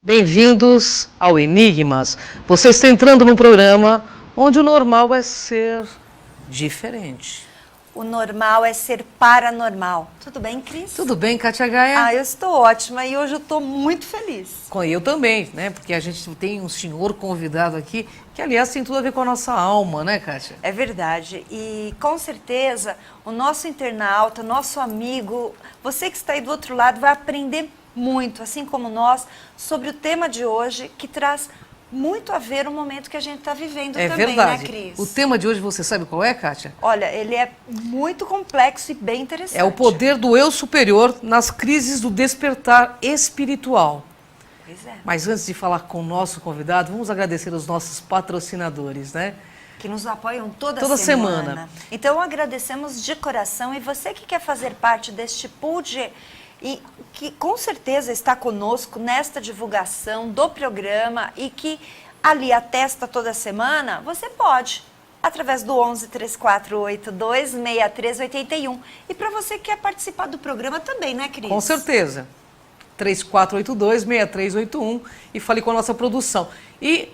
Bem-vindos ao Enigmas. Você está entrando num programa onde o normal é ser diferente. O normal é ser paranormal. Tudo bem, Cris? Tudo bem, Kátia Gaia? Eu estou ótima e hoje eu estou muito feliz. Eu também, né? Porque a gente tem um senhor convidado aqui que, aliás, tem tudo a ver com a nossa alma, né, Kátia? É verdade. E, com certeza, o nosso internauta, nosso amigo, você que está aí do outro lado, vai aprender muito, assim como nós, sobre o tema de hoje, que traz muito a ver o momento que a gente está vivendo também, verdade. Né, Cris? O tema de hoje, você sabe qual é, Kátia? Olha, ele é muito complexo e bem interessante. É o poder do eu superior nas crises do despertar espiritual. Pois é. Mas antes de falar com o nosso convidado, vamos agradecer os nossos patrocinadores, né? Que nos apoiam toda semana. Então, agradecemos de coração. E você que quer fazer parte deste pool e que com certeza está conosco nesta divulgação do programa e que ali atesta toda semana, você pode, através do 11 3482 6381. E para você que quer participar do programa também, né, Cris? Com certeza. 3482-6381 e fale com a nossa produção. E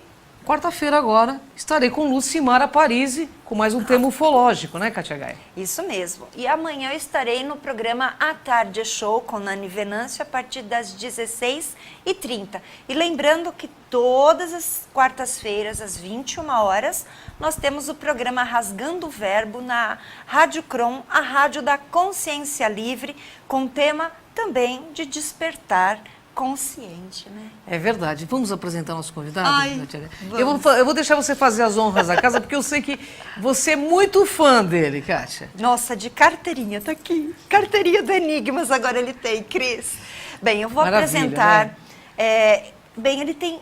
quarta-feira agora estarei com Lucimara Parisi com mais um tema ufológico, né, Kátia Gaia? Isso mesmo. E amanhã eu estarei no programa A Tarde Show com Nani Venâncio a partir das 16h30. E lembrando que todas as quartas-feiras, às 21 horas, nós temos o programa Rasgando o Verbo na Rádio Crom, a rádio da consciência livre, com tema também de despertar consciente, né? É verdade. Vamos apresentar nosso convidado? Vamos. Eu vou deixar você fazer as honras da casa, porque eu sei que você é muito fã dele, Kátia. Nossa, de carteirinha, tá aqui. Carteirinha do Enigmas agora ele tem, Cris. Bem, eu vou apresentar. Né? Bem, ele tem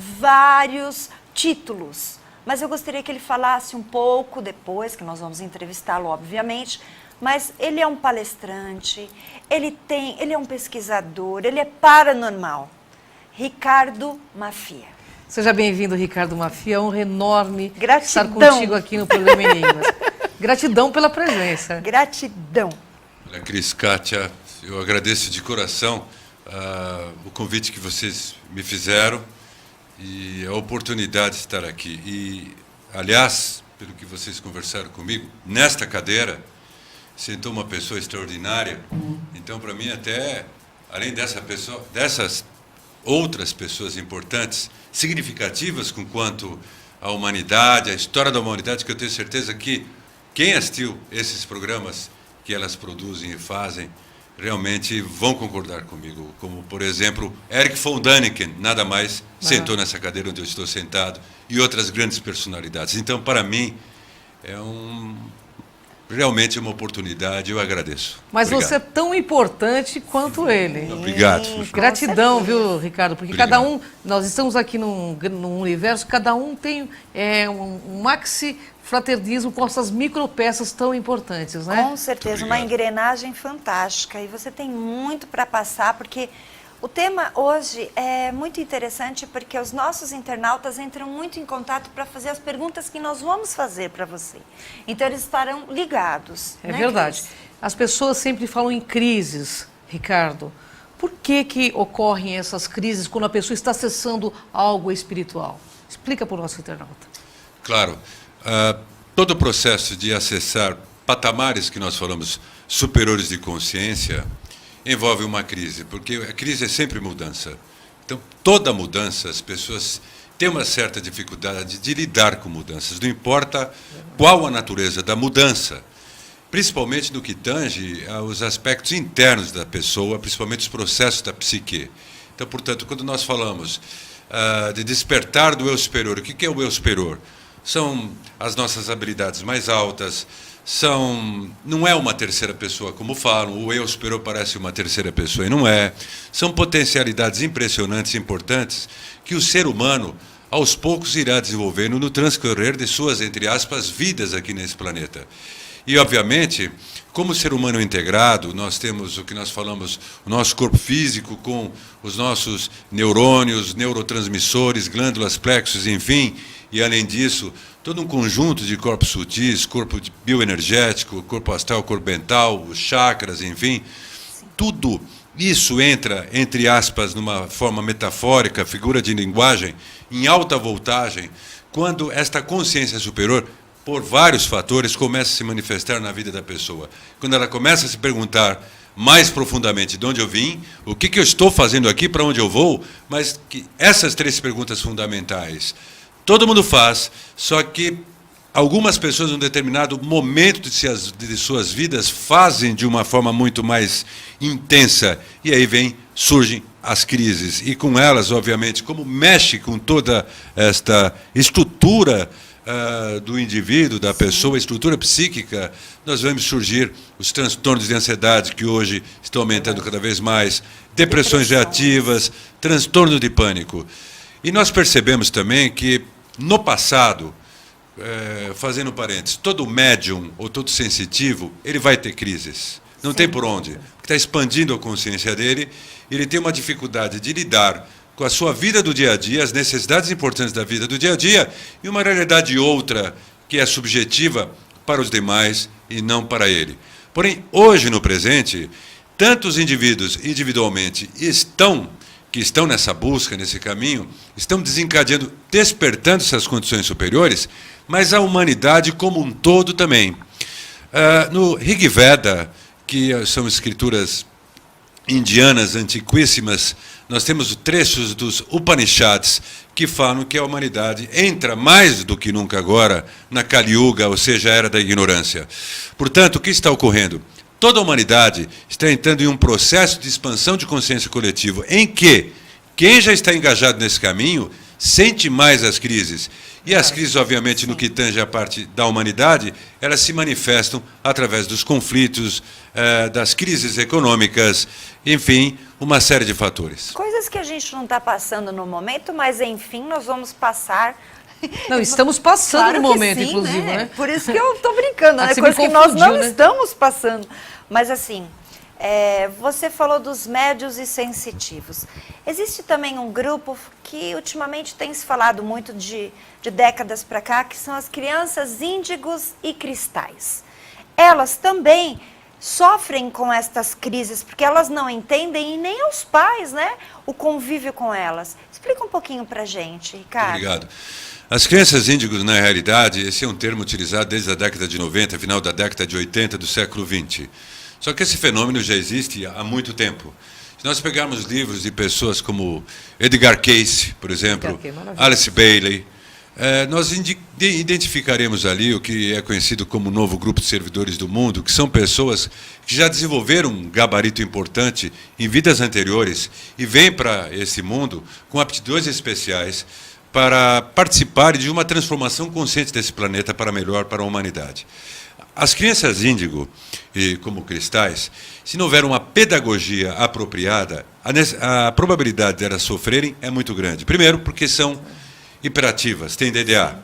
vários títulos. Mas eu gostaria que ele falasse um pouco depois, que nós vamos entrevistá-lo, obviamente. Mas ele é um palestrante, ele é um pesquisador, ele é paranormal. Ricardo Maffia. Seja bem-vindo, Ricardo Maffia. É um honra enorme Gratidão. estar contigo aqui no programa Enigmas. Gratidão pela presença. Gratidão. Olha, Cris, Kátia, eu agradeço de coração o convite que vocês me fizeram e a oportunidade de estar aqui. E, aliás, pelo que vocês conversaram comigo, nesta cadeira sentou uma pessoa extraordinária. Então, para mim, até, além dessas outras pessoas importantes, significativas com quanto à humanidade, à história da humanidade, que eu tenho certeza que quem assistiu esses programas que elas produzem e fazem, realmente vão concordar comigo. Como, por exemplo, Erich von Däniken, nada mais, sentou nessa cadeira onde eu estou sentado, e outras grandes personalidades. Então, para mim, realmente é uma oportunidade, eu agradeço. Mas Obrigado. você é tão importante quanto ele. Obrigado. Gratidão, viu, Ricardo? Porque Obrigado. cada um, nós estamos aqui num universo, cada um tem um maxi-fraternismo com essas micropeças tão importantes, né? Com certeza, uma engrenagem fantástica. E você tem muito para passar, porque o tema hoje é muito interessante, porque os nossos internautas entram muito em contato para fazer as perguntas que nós vamos fazer para você. Então, eles estarão ligados. É né, verdade. Cris? As pessoas sempre falam em crises, Ricardo. Por que ocorrem essas crises quando a pessoa está acessando algo espiritual? Explica para o nosso internauta. Claro. Todo o processo de acessar patamares que nós falamos superiores de consciência envolve uma crise, porque a crise é sempre mudança. Então, toda mudança, as pessoas têm uma certa dificuldade de lidar com mudanças, não importa qual a natureza da mudança, principalmente no que tange aos aspectos internos da pessoa, principalmente os processos da psique. Então, portanto, quando nós falamos de despertar do eu superior, o que é o eu superior? São as nossas habilidades mais altas, não é uma terceira pessoa, como falam, o eu superior parece uma terceira pessoa, e não é. São potencialidades impressionantes e importantes que o ser humano, aos poucos, irá desenvolvendo no transcorrer de suas, entre aspas, vidas aqui nesse planeta. E, obviamente, como ser humano integrado, nós temos o que nós falamos, o nosso corpo físico com os nossos neurônios, neurotransmissores, glândulas, plexos, enfim, e, além disso, todo um conjunto de corpos sutis, corpo bioenergético, corpo astral, corpo mental, os chakras, enfim, tudo isso entra, entre aspas, numa forma metafórica, figura de linguagem, em alta voltagem, quando esta consciência superior, por vários fatores, começa a se manifestar na vida da pessoa. Quando ela começa a se perguntar mais profundamente de onde eu vim, o que eu estou fazendo aqui, para onde eu vou, mas que essas 3 perguntas fundamentais todo mundo faz, só que algumas pessoas, em um determinado momento de suas vidas, fazem de uma forma muito mais intensa. E aí surgem as crises. E com elas, obviamente, como mexe com toda esta estrutura do indivíduo, da pessoa, a estrutura psíquica, nós vemos surgir os transtornos de ansiedade, que hoje estão aumentando cada vez mais, depressões reativas, transtorno de pânico. E nós percebemos também que, no passado, fazendo parênteses, todo médium ou todo sensitivo, ele vai ter crises. Não tem por onde. Está expandindo a consciência dele, ele tem uma dificuldade de lidar com a sua vida do dia a dia, as necessidades importantes da vida do dia a dia, e uma realidade outra, que é subjetiva para os demais e não para ele. Porém, hoje, no presente, tantos indivíduos individualmente que estão nessa busca, nesse caminho, estão desencadeando, despertando essas condições superiores, mas a humanidade como um todo também. No Rig Veda, que são escrituras indianas antiquíssimas, nós temos trechos dos Upanishads que falam que a humanidade entra mais do que nunca agora na Kali Yuga, ou seja, a era da ignorância. Portanto, o que está ocorrendo? Toda a humanidade está entrando em um processo de expansão de consciência coletiva, em que quem já está engajado nesse caminho sente mais as crises. E as crises, obviamente, no que tange a parte da humanidade, elas se manifestam através dos conflitos, das crises econômicas, enfim, uma série de fatores. Coisas que a gente não está passando no momento, mas, enfim, nós vamos passar. Não, estamos passando Claro no que momento, sim, inclusive, né? Por isso que eu estou brincando, né? Você me Coisa que nós não confundiu, né? estamos passando. Mas, assim, você falou dos médios e sensitivos. Existe também um grupo que ultimamente tem se falado muito de décadas para cá, que são as crianças índigos e cristais. Elas também sofrem com estas crises, porque elas não entendem, e nem os pais, né? O convívio com elas. Explica um pouquinho para a gente, Ricardo. Obrigado. As crianças índigos, na realidade, esse é um termo utilizado desde a década de 90, final da década de 80 do século XX. Só que esse fenômeno já existe há muito tempo. Se nós pegarmos livros de pessoas como Edgar Cayce, por exemplo, Alice Bailey, nós identificaremos ali o que é conhecido como o novo grupo de servidores do mundo, que são pessoas que já desenvolveram um gabarito importante em vidas anteriores e vêm para esse mundo com aptidões especiais para participarem de uma transformação consciente desse planeta para melhor, para a humanidade. As crianças índigo, como cristais, se não houver uma pedagogia apropriada, a probabilidade de elas sofrerem é muito grande. Primeiro, porque são hiperativas, têm DDA.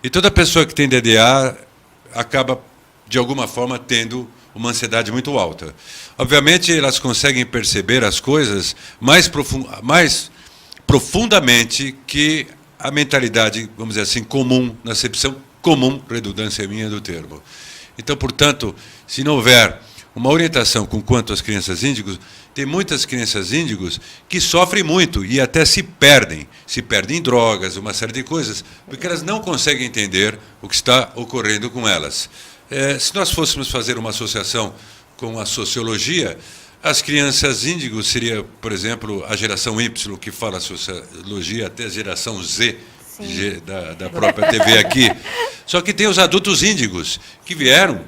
E toda pessoa que tem DDA acaba, de alguma forma, tendo uma ansiedade muito alta. Obviamente, elas conseguem perceber as coisas mais profundamente que a mentalidade, vamos dizer assim, comum, na acepção comum, redundância minha do termo. Então, portanto, se não houver uma orientação com quanto às crianças índigos, tem muitas crianças índigos que sofrem muito e até se perdem em drogas, uma série de coisas, porque elas não conseguem entender o que está ocorrendo com elas. Se nós fôssemos fazer uma associação com a sociologia, as crianças índigos seria, por exemplo, a geração Y, que fala sociologia, até a geração Z, da própria TV aqui. Só que tem os adultos índigos, que vieram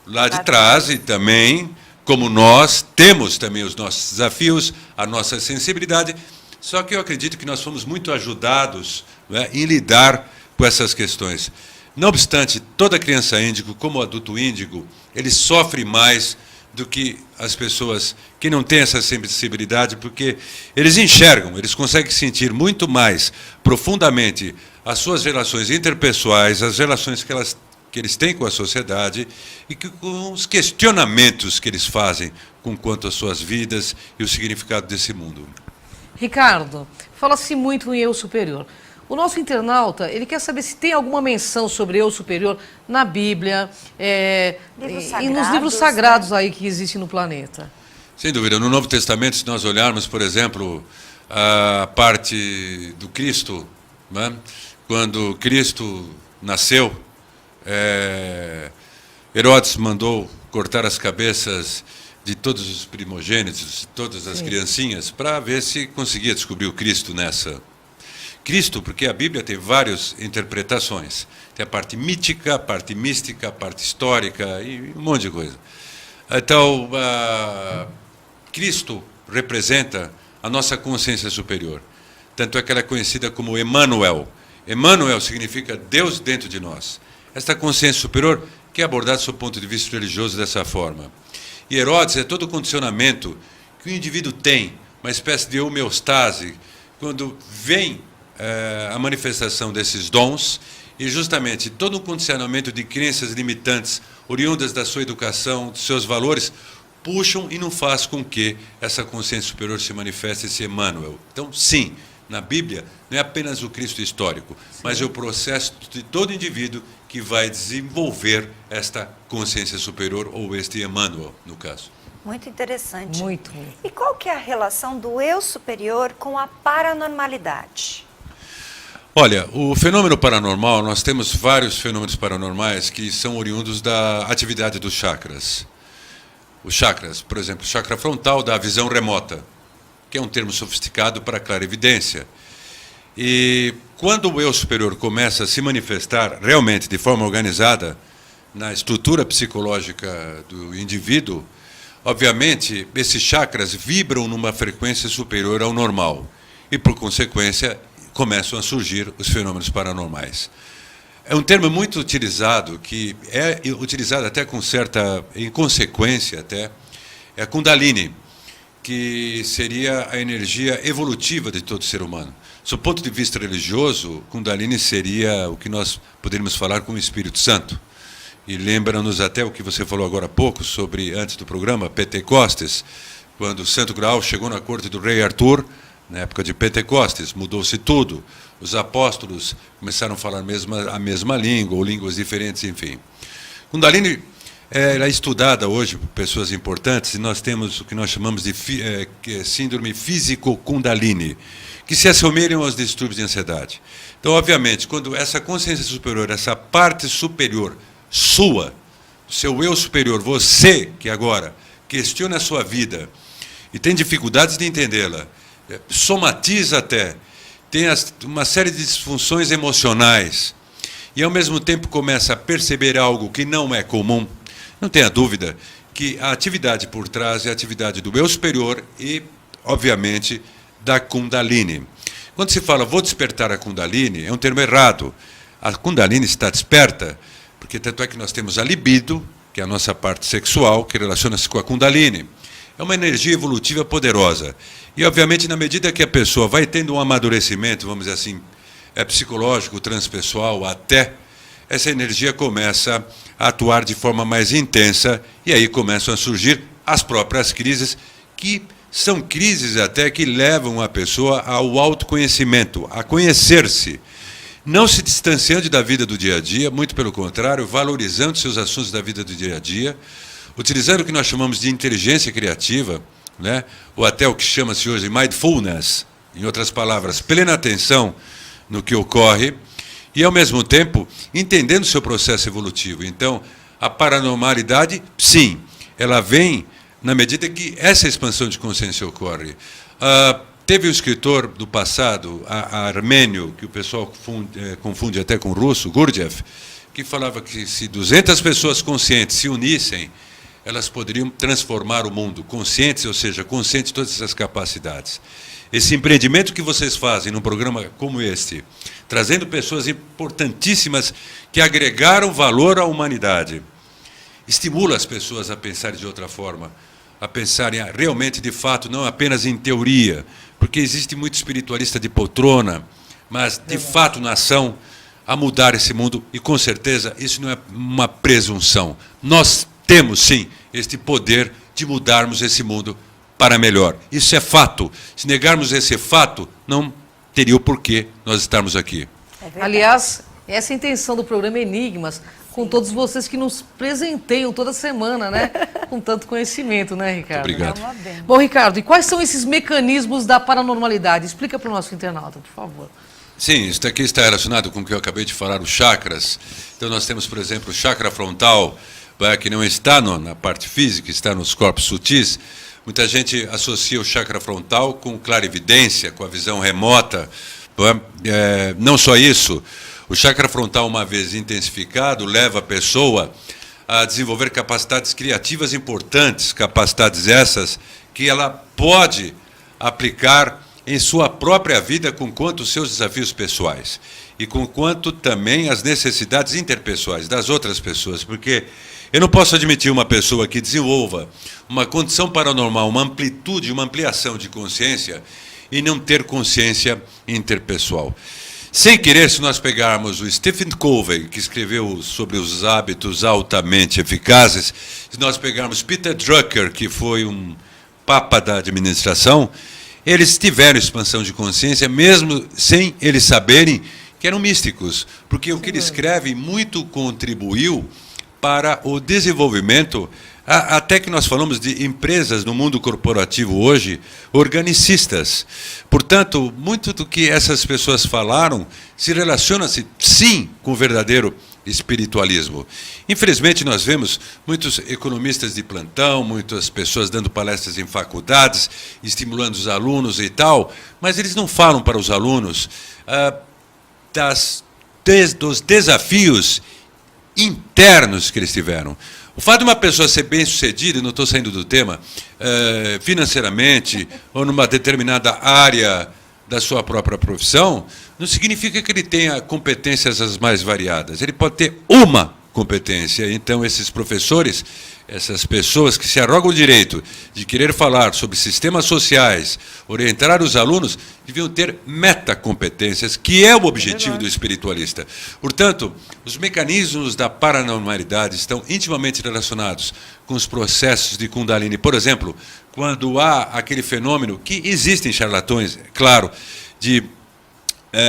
lá de trás e também, como nós, temos também os nossos desafios, a nossa sensibilidade, só que eu acredito que nós fomos muito ajudados, né, em lidar com essas questões. Não obstante, toda criança índigo, como adulto índigo, ele sofre mais do que as pessoas que não têm essa sensibilidade, porque eles enxergam, eles conseguem sentir muito mais profundamente as suas relações interpessoais, as relações que eles têm com a sociedade e com os questionamentos que eles fazem com quanto às suas vidas e o significado desse mundo. Ricardo, fala-se muito em eu superior. O nosso internauta, ele quer saber se tem alguma menção sobre eu superior na Bíblia, e nos livros sagrados, né, aí que existem no planeta. Sem dúvida. No Novo Testamento, se nós olharmos, por exemplo, a parte do Cristo, né? Quando Cristo nasceu, Herodes mandou cortar as cabeças de todos os primogênitos, de todas as criancinhas, para ver se conseguia descobrir o Cristo nessa. Cristo, porque a Bíblia tem várias interpretações. Tem a parte mítica, a parte mística, a parte histórica e um monte de coisa. Então, Cristo representa a nossa consciência superior. Tanto é que ela é conhecida como Emmanuel. Emmanuel significa Deus dentro de nós. Esta consciência superior que é abordada sob o ponto de vista religioso dessa forma. E Herodes é todo o condicionamento que o indivíduo tem, uma espécie de homeostase, quando vem a manifestação desses dons, e justamente todo um condicionamento de crenças limitantes, oriundas da sua educação, dos seus valores, puxam e não faz com que essa consciência superior se manifeste, esse Emmanuel. Então, sim, na Bíblia, não é apenas o Cristo histórico, mas é o processo de todo indivíduo que vai desenvolver esta consciência superior, ou este Emmanuel, no caso. Muito interessante. Muito. E qual que é a relação do eu superior com a paranormalidade? Olha, o fenômeno paranormal, nós temos vários fenômenos paranormais que são oriundos da atividade dos chakras. Os chakras, por exemplo, o chakra frontal dá a visão remota, que é um termo sofisticado para clarividência. E quando o eu superior começa a se manifestar realmente de forma organizada na estrutura psicológica do indivíduo, obviamente, esses chakras vibram numa frequência superior ao normal e, por consequência, começam a surgir os fenômenos paranormais. É um termo muito utilizado, que é utilizado até com certa inconsequência, até, é a Kundalini, que seria a energia evolutiva de todo ser humano. Do ponto de vista religioso, Kundalini seria o que nós poderíamos falar com o Espírito Santo. E lembra-nos até o que você falou agora há pouco, sobre, antes do programa, Pentecostes, quando o Santo Graal chegou na corte do rei Arthur, na época de Pentecostes, mudou-se tudo. Os apóstolos começaram a falar a mesma língua, ou línguas diferentes, enfim. Kundalini é estudada hoje por pessoas importantes, e nós temos o que nós chamamos de síndrome físico-Kundalini, que se assemelham aos distúrbios de ansiedade. Então, obviamente, quando essa consciência superior, essa parte superior sua, seu eu superior, você que agora questiona a sua vida e tem dificuldades de entendê-la, somatiza até, tem uma série de disfunções emocionais e, ao mesmo tempo, começa a perceber algo que não é comum, não tenha dúvida que a atividade por trás é a atividade do eu superior e, obviamente, da Kundalini. Quando se fala, vou despertar a Kundalini, é um termo errado. A Kundalini está desperta, porque tanto é que nós temos a libido, que é a nossa parte sexual, que relaciona-se com a Kundalini. É uma energia evolutiva poderosa. E, obviamente, na medida que a pessoa vai tendo um amadurecimento, vamos dizer assim, psicológico, transpessoal, até, essa energia começa a atuar de forma mais intensa, e aí começam a surgir as próprias crises, que são crises até que levam a pessoa ao autoconhecimento, a conhecer-se, não se distanciando da vida do dia a dia, muito pelo contrário, valorizando seus assuntos da vida do dia a dia, utilizando o que nós chamamos de inteligência criativa, né? Ou até o que chama-se hoje de mindfulness, em outras palavras, plena atenção no que ocorre, e, ao mesmo tempo, entendendo o seu processo evolutivo. Então, a paranormalidade, sim, ela vem na medida que essa expansão de consciência ocorre. Teve um escritor do passado, armênio, que o pessoal confunde até com russo, Gurdjieff, que falava que se 200 pessoas conscientes se unissem, elas poderiam transformar o mundo, conscientes, ou seja, conscientes de todas essas capacidades. Esse empreendimento que vocês fazem num programa como este, trazendo pessoas importantíssimas que agregaram valor à humanidade, estimula as pessoas a pensarem de outra forma, a pensarem realmente, de fato, não apenas em teoria, porque existe muito espiritualista de poltrona, mas, de fato, na ação, a mudar esse mundo, e, com certeza, isso não é uma presunção. Nós temos, sim, este poder de mudarmos esse mundo para melhor. Isso é fato. Se negarmos esse fato, não teria o porquê nós estarmos aqui. Aliás, essa é a intenção do programa Enigmas, com todos vocês que nos presenteiam toda semana, né? Com tanto conhecimento, né, Ricardo? Muito obrigado. É uma benção. Bom, Ricardo, e quais são esses mecanismos da paranormalidade? Explica para o nosso internauta, por favor. Sim, isso aqui está relacionado com o que eu acabei de falar, os chakras. Então nós temos, por exemplo, o chakra frontal, que não está na parte física, está nos corpos sutis. Muita gente associa o chakra frontal com clarividência, com a visão remota. Não só isso, o chakra frontal, uma vez intensificado, leva a pessoa a desenvolver capacidades criativas importantes, capacidades essas que ela pode aplicar em sua própria vida com quanto os seus desafios pessoais e com quanto também as necessidades interpessoais das outras pessoas, porque eu não posso admitir uma pessoa que desenvolva uma condição paranormal, uma amplitude, uma ampliação de consciência e não ter consciência interpessoal. Sem querer, se nós pegarmos o Stephen Covey, que escreveu sobre os hábitos altamente eficazes, se nós pegarmos Peter Drucker, que foi um papa da administração, eles tiveram expansão de consciência, mesmo sem eles saberem que eram místicos, porque o que ele escreve muito contribuiu para o desenvolvimento, até que nós falamos de empresas no mundo corporativo hoje, organicistas. Portanto, muito do que essas pessoas falaram se relaciona-se, sim, com o verdadeiro espiritualismo. Infelizmente, nós vemos muitos economistas de plantão, muitas pessoas dando palestras em faculdades, estimulando os alunos e tal, mas eles não falam para os alunos dos desafios internos que eles tiveram. O fato de uma pessoa ser bem-sucedida, e não estou saindo do tema, financeiramente, ou numa determinada área da sua própria profissão, não significa que ele tenha competências as mais variadas. Ele pode ter uma competência. Então, esses professores, essas pessoas que se arrogam o direito de querer falar sobre sistemas sociais, orientar os alunos, deviam ter metacompetências, que é o objetivo do espiritualista. Portanto, os mecanismos da paranormalidade estão intimamente relacionados com os processos de Kundalini. Por exemplo, quando há aquele fenômeno, que existem charlatões, claro, de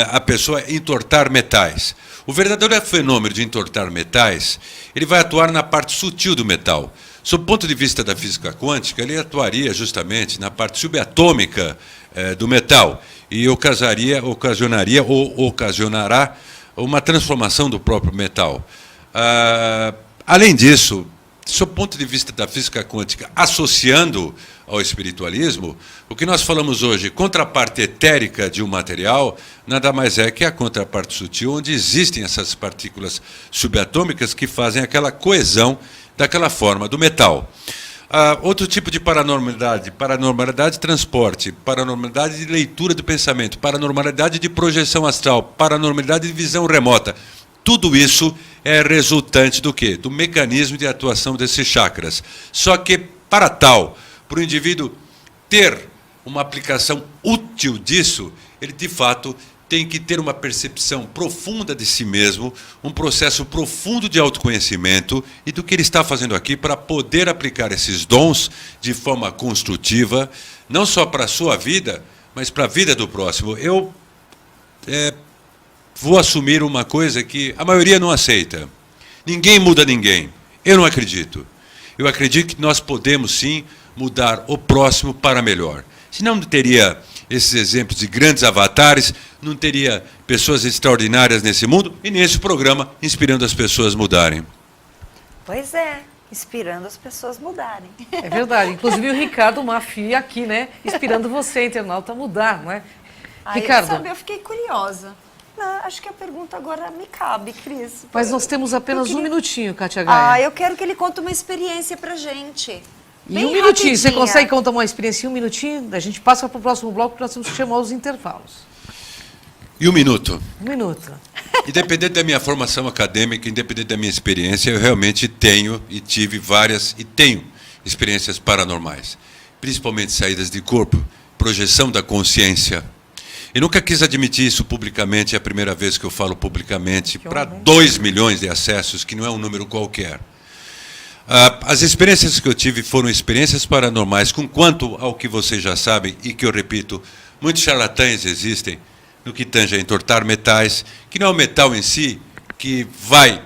a pessoa entortar metais. O verdadeiro fenômeno de entortar metais, ele vai atuar na parte sutil do metal. Sob o ponto de vista da física quântica, ele atuaria justamente na parte subatômica do metal e ocasionaria ou ocasionará uma transformação do próprio metal. Além disso, sob o ponto de vista da física quântica, associando ao espiritualismo, o que nós falamos hoje, contraparte etérica de um material, nada mais é que a contraparte sutil, onde existem essas partículas subatômicas que fazem aquela coesão daquela forma do metal. Outro tipo de paranormalidade, paranormalidade de transporte, paranormalidade de leitura do pensamento, paranormalidade de projeção astral, paranormalidade de visão remota. Tudo isso é resultante do quê? Do mecanismo de atuação desses chakras. Só que, para tal, para o indivíduo ter uma aplicação útil disso, ele, de fato, tem que ter uma percepção profunda de si mesmo, um processo profundo de autoconhecimento e do que ele está fazendo aqui para poder aplicar esses dons de forma construtiva, não só para a sua vida, mas para a vida do próximo. Eu vou assumir uma coisa que a maioria não aceita. Ninguém muda ninguém. Eu não acredito. Eu acredito que nós podemos, sim, mudar o próximo para melhor. Senão não teria esses exemplos de grandes avatares, não teria pessoas extraordinárias nesse mundo e nesse programa inspirando as pessoas a mudarem. Pois é, inspirando as pessoas a mudarem. É verdade. Inclusive o Ricardo Mafia aqui, né? Inspirando você, internauta, a mudar, não é? Ricardo. Sabe, eu fiquei curiosa. Não, acho que a pergunta agora me cabe, Cris. Mas nós temos apenas um minutinho, Kátia Gaia. Eu quero que ele conte uma experiência pra gente. E Bem um minutinho, você rapidinha. consegue contar uma experiência em um minutinho? A gente passa para o próximo bloco, porque nós temos que chamar os intervalos. E um minuto. Um minuto. Independente da minha formação acadêmica, independente da minha experiência, eu realmente tenho e tive várias e tenho experiências paranormais. Principalmente saídas de corpo, projeção da consciência. Eu nunca quis admitir isso publicamente, é a primeira vez que eu falo publicamente, para 2 milhões de acessos, que não é um número qualquer. As experiências que eu tive foram experiências paranormais, com quanto ao que vocês já sabem, e que eu repito, muitos charlatães existem no que tange a entortar metais, que não é o metal em si que vai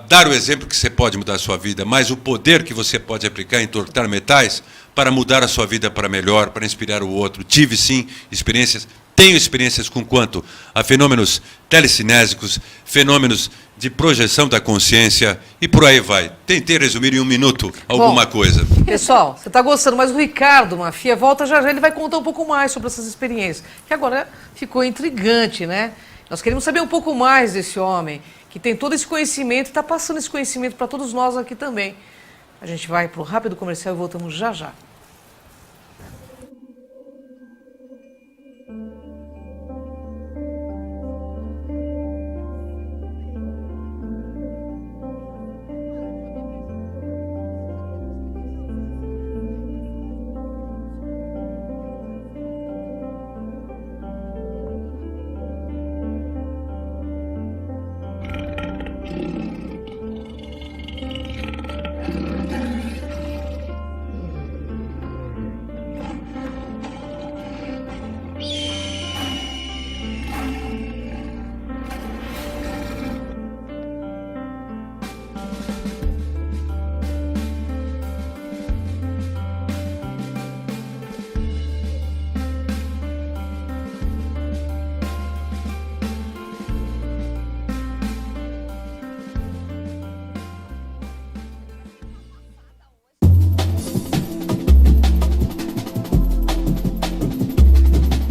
dar o exemplo que você pode mudar a sua vida, mas o poder que você pode aplicar em tortar metais para mudar a sua vida para melhor, para inspirar o outro. Tive, sim, experiências, tenho experiências com quanto a fenômenos telecinésicos, fenômenos de projeção da consciência e por aí vai. Tentei resumir em 1 minuto alguma coisa. Pessoal, você está gostando, mas o Ricardo Mafia volta já já, ele vai contar um pouco mais sobre essas experiências, que agora ficou intrigante, né? Nós queremos saber um pouco mais desse homem, que tem todo esse conhecimento e está passando esse conhecimento para todos nós aqui também. A gente vai para o rápido comercial e voltamos já já.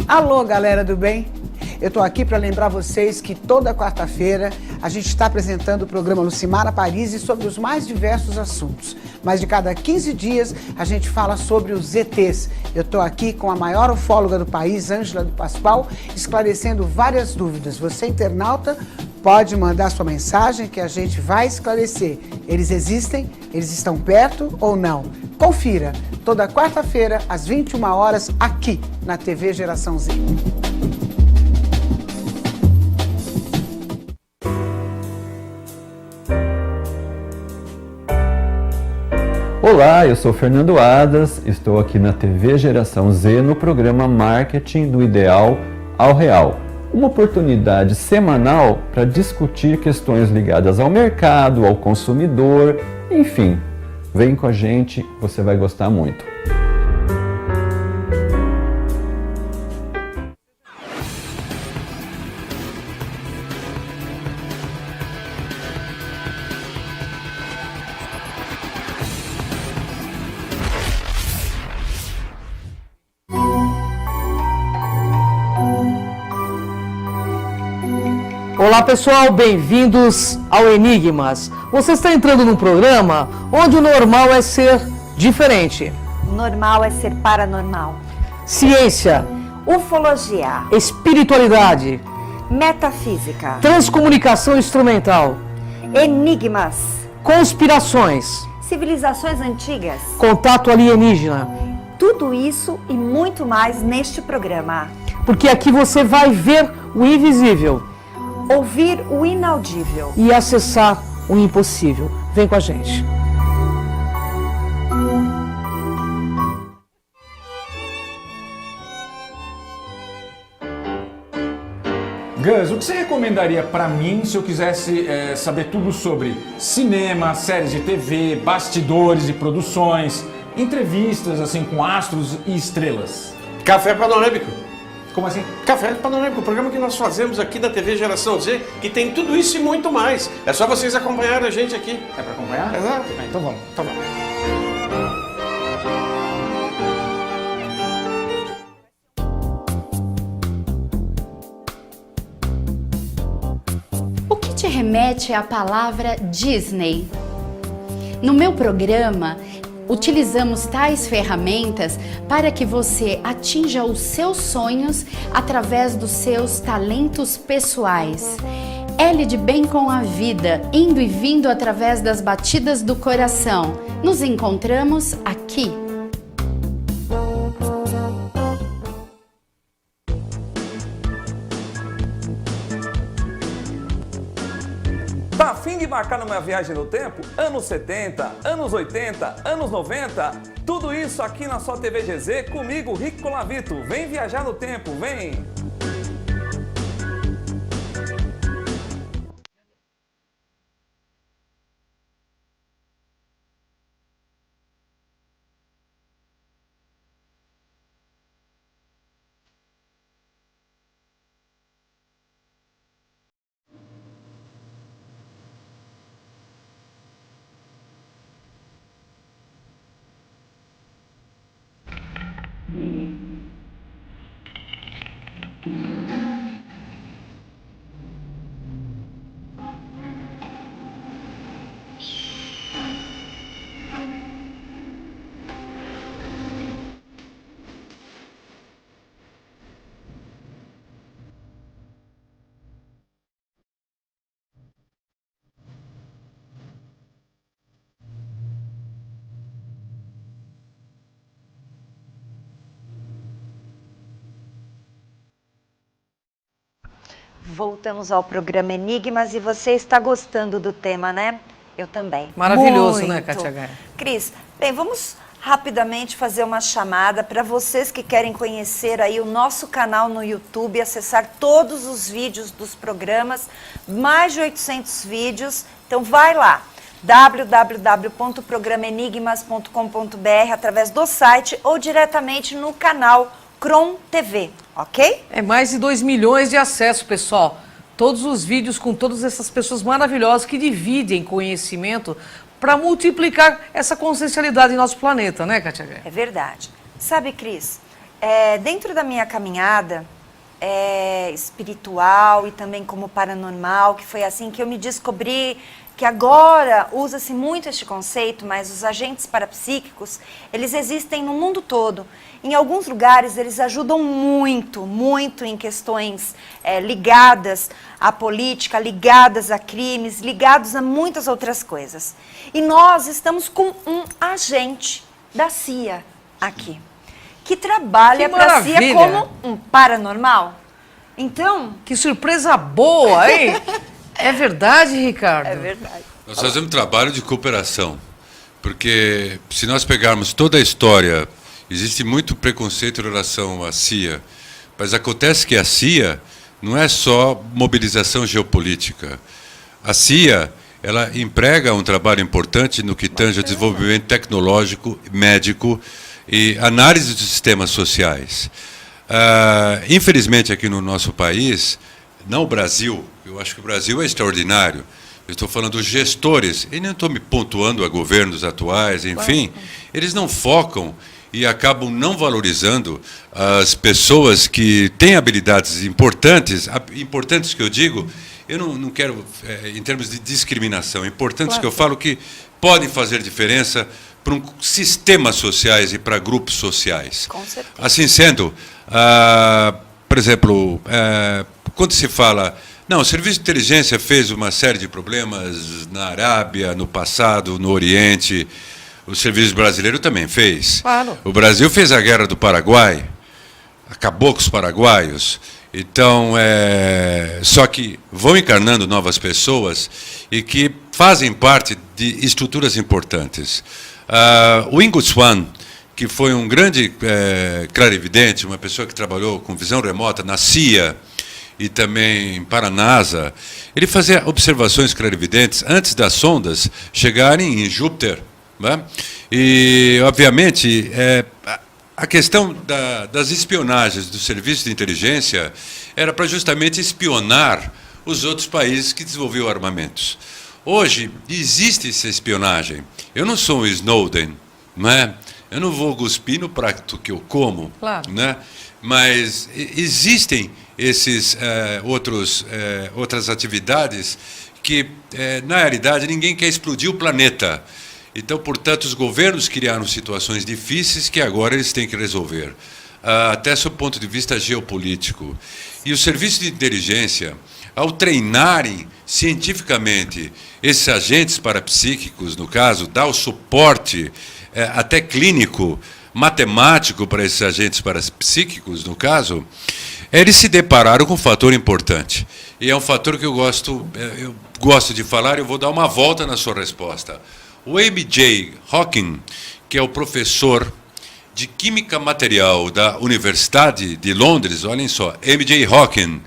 Alô, galera do bem? Eu tô aqui para lembrar vocês que toda quarta-feira a gente está apresentando o programa Lucimara Paris sobre os mais diversos assuntos. Mas de cada 15 dias a gente fala sobre os ETs. Eu tô aqui com a maior ufóloga do país, Ângela do Pascoal, esclarecendo várias dúvidas. Você, internauta, pode mandar sua mensagem que a gente vai esclarecer. Eles existem? Eles estão perto ou não? Confira, toda quarta-feira, às 21 horas, aqui na TV Geração Z. Olá, eu sou Fernando Adas, estou aqui na TV Geração Z no programa Marketing do Ideal ao Real. Uma oportunidade semanal para discutir questões ligadas ao mercado, ao consumidor, enfim. Vem com a gente, você vai gostar muito. Olá pessoal, bem-vindos ao Enigmas. Você está entrando num programa onde o normal é ser diferente. O normal é ser paranormal. Ciência, Ufologia, espiritualidade, metafísica, transcomunicação instrumental, enigmas, conspirações, civilizações antigas. contato alienígena. Tudo isso e muito mais neste programa. Porque aqui você vai ver o invisível Ouvir o inaudível. e acessar o impossível. Vem com a gente. Gus, o que você recomendaria para mim se eu quisesse saber tudo sobre cinema, séries de TV, bastidores de produções, entrevistas assim com astros e estrelas? Café Panorâmico. Como assim? Café Panorâmico, o programa que nós fazemos aqui da TV Geração Z, que tem tudo isso e muito mais. É só vocês acompanharem a gente aqui. É para acompanhar? Exato. Então vamos. O que te remete à palavra Disney? No meu programa, utilizamos tais ferramentas para que você atinja os seus sonhos através dos seus talentos pessoais. L de bem com a vida, indo e vindo através das batidas do coração. Nos encontramos aqui. Tá a fim de marcar numa viagem no tempo? Anos 70, anos 80, anos 90, tudo isso aqui na sua TV GZ comigo, Rico Colavito. Vem viajar no tempo, vem! Voltamos ao programa Enigmas e você está gostando do tema, né? Eu também. Maravilhoso, muito. né, Kátia Gaia? Cris, bem, vamos rapidamente fazer uma chamada para vocês que querem conhecer aí o nosso canal no YouTube, acessar todos os vídeos dos programas, mais de 800 vídeos. Então vai lá, www.programaenigmas.com.br, através do site ou diretamente no canal Cron TV, ok? É mais de 2 milhões de acessos, pessoal. Todos os vídeos com todas essas pessoas maravilhosas que dividem conhecimento para multiplicar essa consciencialidade em nosso planeta, né, Kátia Gaia? É verdade. Sabe, Cris, dentro da minha caminhada espiritual e também como paranormal, que foi assim que eu me descobri, que agora usa-se muito este conceito, mas os agentes parapsíquicos, eles existem no mundo todo. Em alguns lugares, eles ajudam muito, muito em questões ligadas à política, ligadas a crimes, ligados a muitas outras coisas. E nós estamos com um agente da CIA aqui, que trabalha para a CIA como um paranormal. Então... Que surpresa boa, hein? É verdade, Ricardo? É verdade. Nós fazemos trabalho de cooperação, porque se nós pegarmos toda a história, existe muito preconceito em relação à CIA, mas acontece que a CIA não é só mobilização geopolítica. A CIA, ela emprega um trabalho importante no que tange ao desenvolvimento tecnológico, médico e análise dos sistemas sociais. Infelizmente, aqui no nosso país, não o Brasil, eu acho que o Brasil é extraordinário, eu estou falando dos gestores, e não estou me pontuando a governos atuais, enfim, eles não focam e acabam não valorizando as pessoas que têm habilidades importantes que eu digo, eu não quero, em termos de discriminação, importantes que eu falo que podem fazer diferença para sistemas sociais e para grupos sociais. Com certeza. Assim sendo, por exemplo, quando se fala, não, o Serviço de Inteligência fez uma série de problemas na Arábia, no passado, no Oriente, o Serviço Brasileiro também fez. Claro. O Brasil fez a Guerra do Paraguai, acabou com os paraguaios. Então, só que vão encarnando novas pessoas e que fazem parte de estruturas importantes. O Ingo Swann, que foi um grande clarividente, uma pessoa que trabalhou com visão remota na CIA e também para a NASA, ele fazia observações clarividentes antes das sondas chegarem em Júpiter. Né? E, obviamente, a questão das espionagens do serviço de inteligência era para justamente espionar os outros países que desenvolviam armamentos. Hoje, existe essa espionagem. Eu não sou um Snowden, né? Eu não vou cuspir no prato que eu como, claro, né? Mas existem esses outras atividades que, na realidade, ninguém quer explodir o planeta. Então, portanto, os governos criaram situações difíceis que agora eles têm que resolver, até sob o ponto de vista geopolítico. E o serviço de inteligência, ao treinarem cientificamente esses agentes parapsíquicos, no caso, dar o suporte até clínico, matemático para esses agentes parapsíquicos, no caso, eles se depararam com um fator importante. E é um fator que eu gosto de falar, eu vou dar uma volta na sua resposta. O M.J. Hawking, que é o professor de Química Material da Universidade de Londres, olhem só, M.J. Hawking,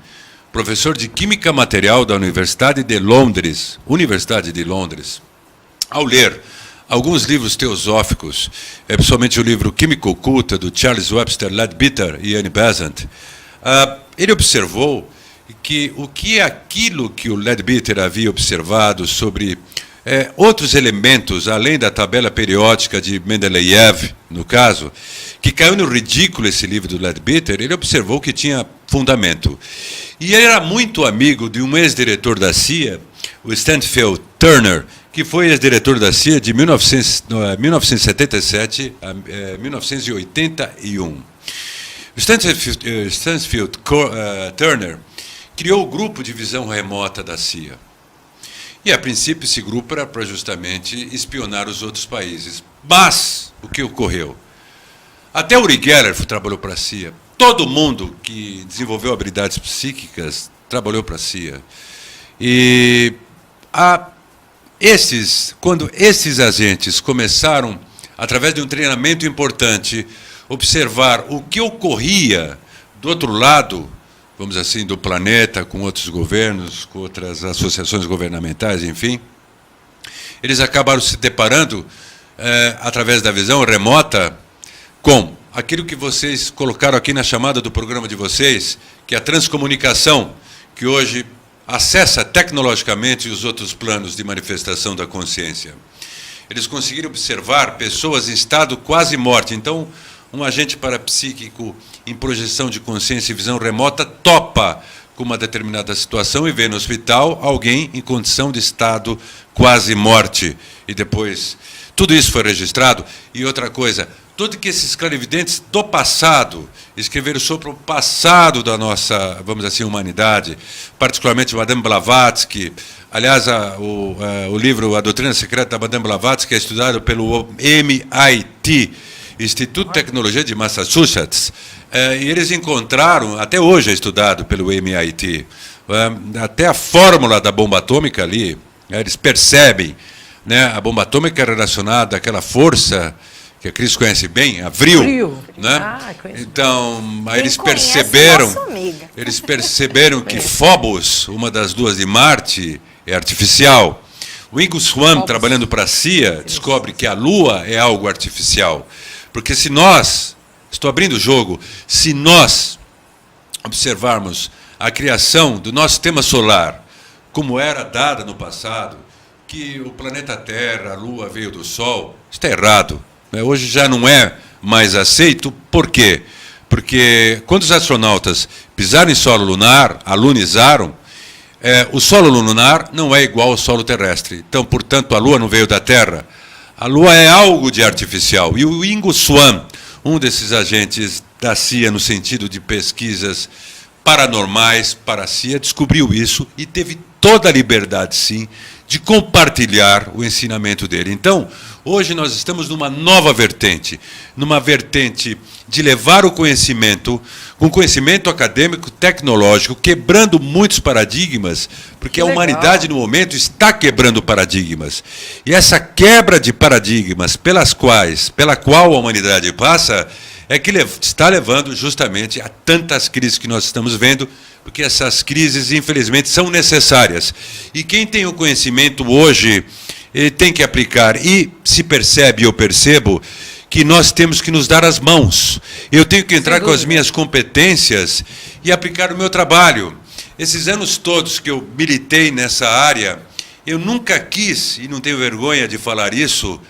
professor de Química Material da Universidade de Londres, ao ler alguns livros teosóficos, principalmente o livro Química Oculta, do Charles Webster Leadbeater e Annie Besant, ele observou que aquilo que o Leadbeater havia observado sobre outros elementos, além da tabela periódica de Mendeleev, no caso, que caiu no ridículo esse livro do Leadbeater, ele observou que tinha fundamento. E ele era muito amigo de um ex-diretor da CIA, o Stanfield Turner, que foi ex-diretor da CIA de 1977 a 1981. O Stanfield Turner criou o Grupo de Visão Remota da CIA. E, a princípio, esse grupo era para justamente espionar os outros países. Mas, o que ocorreu? Até Uri Geller trabalhou para a CIA. Todo mundo que desenvolveu habilidades psíquicas trabalhou para a CIA. E quando esses agentes começaram, através de um treinamento importante, observar o que ocorria do outro lado, vamos dizer assim, do planeta, com outros governos, com outras associações governamentais, enfim, eles acabaram se deparando, através da visão remota, com aquilo que vocês colocaram aqui na chamada do programa de vocês, que é a transcomunicação, que hoje acessa tecnologicamente os outros planos de manifestação da consciência. Eles conseguiram observar pessoas em estado quase morte. Então, um agente parapsíquico em projeção de consciência e visão remota topa com uma determinada situação e vê no hospital alguém em condição de estado quase morte. E depois, tudo isso foi registrado. E outra coisa, tudo que esses clarividentes do passado escreveram sobre o passado da nossa, vamos dizer assim, humanidade, particularmente Madame Blavatsky. Aliás, o livro A Doutrina Secreta da Madame Blavatsky é estudado pelo MIT, Instituto de Tecnologia de Massachusetts, e eles encontraram, até hoje é estudado pelo MIT, até a fórmula da bomba atômica ali, eles percebem, né, a bomba atômica é relacionada àquela força que a Cris conhece bem, a Vril, né? Então, aí eles perceberam que Phobos, uma das duas de Marte, é artificial. O Ingo Swann, trabalhando para a CIA, descobre que a Lua é algo artificial. Porque se nós, estou abrindo o jogo, se nós observarmos a criação do nosso sistema solar, como era dada no passado, que o planeta Terra, a Lua veio do Sol, está errado. Hoje já não é mais aceito. Por quê? Porque quando os astronautas pisaram em solo lunar, alunizaram, o solo lunar não é igual ao solo terrestre. Então, portanto, a Lua não veio da Terra. A Lua é algo de artificial. E o Ingo Swann, um desses agentes da CIA no sentido de pesquisas paranormais para a CIA, descobriu isso e teve toda a liberdade, sim, de compartilhar o ensinamento dele. Então, hoje nós estamos numa nova vertente, numa vertente de levar o conhecimento, com conhecimento acadêmico, tecnológico, quebrando muitos paradigmas, porque a humanidade, no momento, está quebrando paradigmas. E essa quebra de paradigmas pela qual a humanidade passa, é que está levando justamente a tantas crises que nós estamos vendo, porque essas crises, infelizmente, são necessárias. E quem tem o conhecimento hoje, ele tem que aplicar. E se percebe, eu percebo, que nós temos que nos dar as mãos. Eu tenho que entrar com as minhas competências e aplicar o meu trabalho. Esses anos todos que eu militei nessa área, eu nunca quis, e não tenho vergonha de falar isso,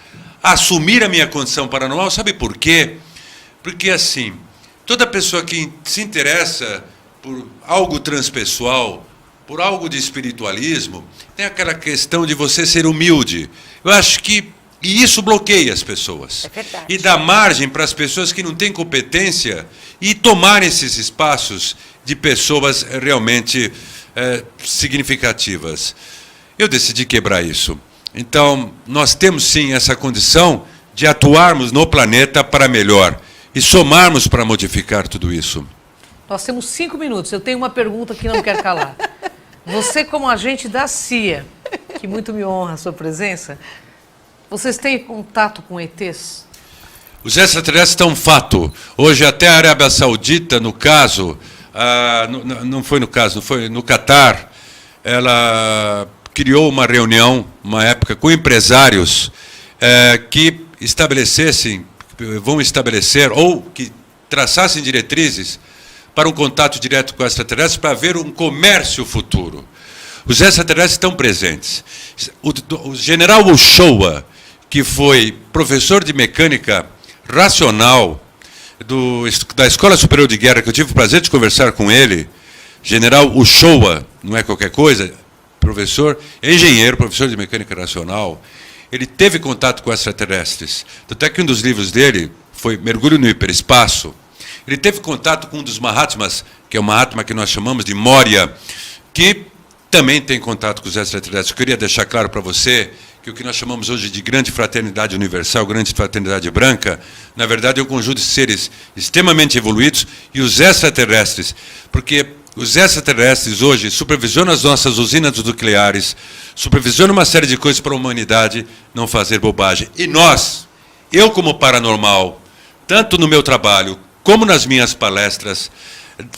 assumir a minha condição paranormal. Sabe por quê? Porque, assim, toda pessoa que se interessa por algo transpessoal, por algo de espiritualismo, tem aquela questão de você ser humilde. Eu acho que isso bloqueia as pessoas. É verdade. E dá margem para as pessoas que não têm competência e tomarem esses espaços de pessoas realmente significativas. Eu decidi quebrar isso. Então, nós temos sim essa condição de atuarmos no planeta para melhor e somarmos para modificar tudo isso. Nós temos 5 minutos. Eu tenho uma pergunta que não quer calar. Você, como agente da CIA, que muito me honra a sua presença, vocês têm contato com ETs? Os extraterrestres estão um fato. Hoje até a Arábia Saudita, no caso, não foi no caso, foi no Catar, ela criou uma reunião, uma época, com empresários que vão estabelecer, ou que traçassem diretrizes para um contato direto com extraterrestres, para ver um comércio futuro. Os extraterrestres estão presentes. O general Uchoa, que foi professor de mecânica racional da Escola Superior de Guerra, que eu tive o prazer de conversar com ele, general Uchoa, não é qualquer coisa, professor, engenheiro, professor de mecânica racional, ele teve contato com extraterrestres. Tanto é que um dos livros dele foi Mergulho no Hiperespaço. Ele teve contato com um dos Mahatmas, que é o Mahatma que nós chamamos de Moria, que também tem contato com os extraterrestres. Eu queria deixar claro para você que o que nós chamamos hoje de grande fraternidade universal, grande fraternidade branca, na verdade é um conjunto de seres extremamente evoluídos e os extraterrestres, porque os extraterrestres hoje supervisionam as nossas usinas nucleares, supervisionam uma série de coisas para a humanidade não fazer bobagem. E nós, eu como paranormal, tanto no meu trabalho como nas minhas palestras,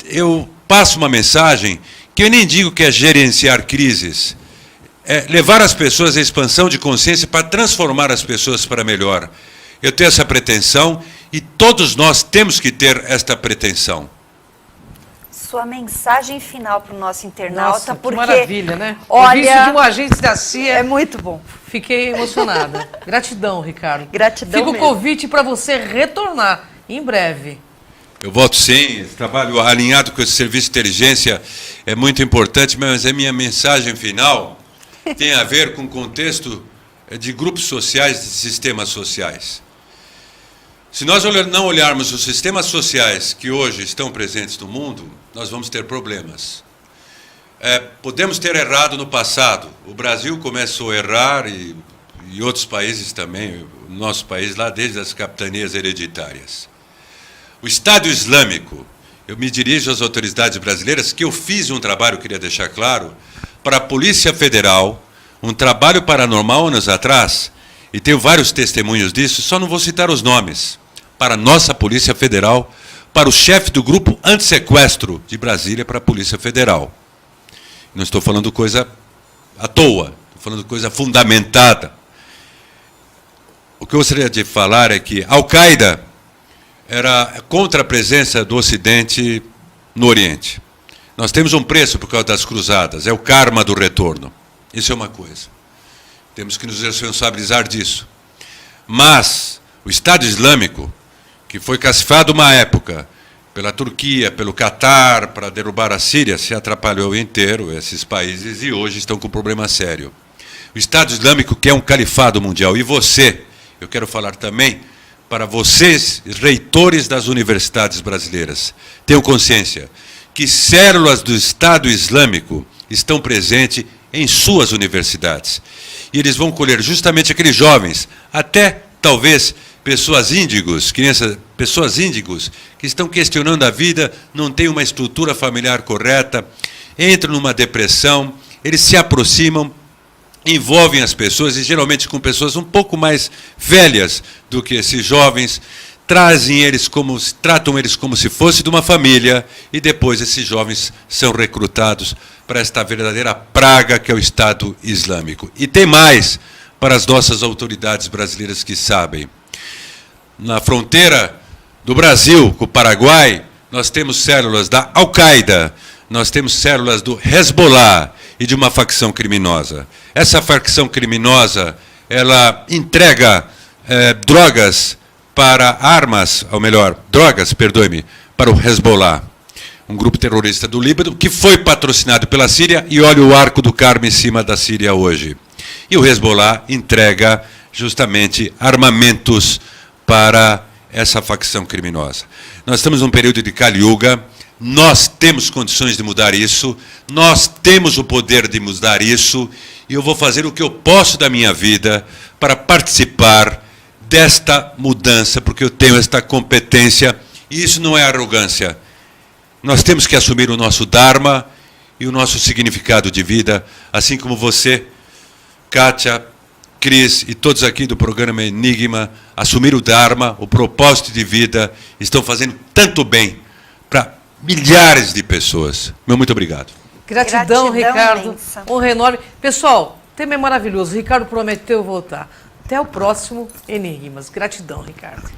eu passo uma mensagem que eu nem digo que é gerenciar crises, é levar as pessoas à expansão de consciência para transformar as pessoas para melhor. Eu tenho essa pretensão e todos nós temos que ter esta pretensão. Sua mensagem final para o nosso internauta, Nossa, que porque maravilha, né? olha, Ouvir isso de um agente da CIA é muito bom. Fiquei emocionada. Gratidão, Ricardo. Gratidão Fica o mesmo. convite para você retornar em breve. Eu volto sim, esse trabalho alinhado com esse serviço de inteligência é muito importante, mas a minha mensagem final tem a ver com o contexto de grupos sociais, de sistemas sociais. Se nós não olharmos os sistemas sociais que hoje estão presentes no mundo, nós vamos ter problemas. Podemos ter errado no passado. O Brasil começou a errar e outros países também, o nosso país lá desde as capitanias hereditárias. O Estado Islâmico, eu me dirijo às autoridades brasileiras, que eu fiz um trabalho, queria deixar claro, para a Polícia Federal, um trabalho paranormal anos atrás, e tenho vários testemunhos disso, só não vou citar os nomes, para a nossa Polícia Federal, para o chefe do grupo antissequestro de Brasília, para a Polícia Federal. Não estou falando coisa à toa, estou falando coisa fundamentada. O que eu gostaria de falar é que a Al-Qaeda era contra a presença do Ocidente no Oriente. Nós temos um preço por causa das cruzadas, é o karma do retorno. Isso é uma coisa. Temos que nos responsabilizar disso. Mas o Estado Islâmico, que foi cacifado uma época pela Turquia, pelo Catar, para derrubar a Síria, se atrapalhou inteiro, esses países, e hoje estão com um problema sério. O Estado Islâmico, que é um califado mundial, e você, eu quero falar também para vocês, reitores das universidades brasileiras, tenham consciência que células do Estado Islâmico estão presentes em suas universidades. E eles vão colher justamente aqueles jovens, até talvez pessoas índigos, pessoas índigos que estão questionando a vida, não têm uma estrutura familiar correta, entram numa depressão, eles se aproximam, envolvem as pessoas, e geralmente com pessoas um pouco mais velhas do que esses jovens, tratam eles como se fosse de uma família, e depois esses jovens são recrutados para esta verdadeira praga que é o Estado Islâmico. E tem mais para as nossas autoridades brasileiras que sabem. Na fronteira do Brasil com o Paraguai, nós temos células da Al-Qaeda, nós temos células do Hezbollah e de uma facção criminosa. Essa facção criminosa, ela entrega drogas para para o Hezbollah, um grupo terrorista do Líbano, que foi patrocinado pela Síria, e olha o arco do Carmo em cima da Síria hoje. E o Hezbollah entrega justamente armamentos para essa facção criminosa. Nós estamos num período de Kali Yuga, nós temos condições de mudar isso, nós temos o poder de mudar isso, e eu vou fazer o que eu posso da minha vida para participar desta mudança, porque eu tenho esta competência, e isso não é arrogância. Nós temos que assumir o nosso Dharma e o nosso significado de vida, assim como você, Kátia, Cris e todos aqui do programa Enigma, assumir o Dharma, o propósito de vida, estão fazendo tanto bem para milhares de pessoas. Meu muito obrigado. Gratidão, Ricardo. Imensa. Honra enorme. Pessoal, o tema é maravilhoso. O Ricardo prometeu voltar. Até o próximo Enigmas. Gratidão, Ricardo.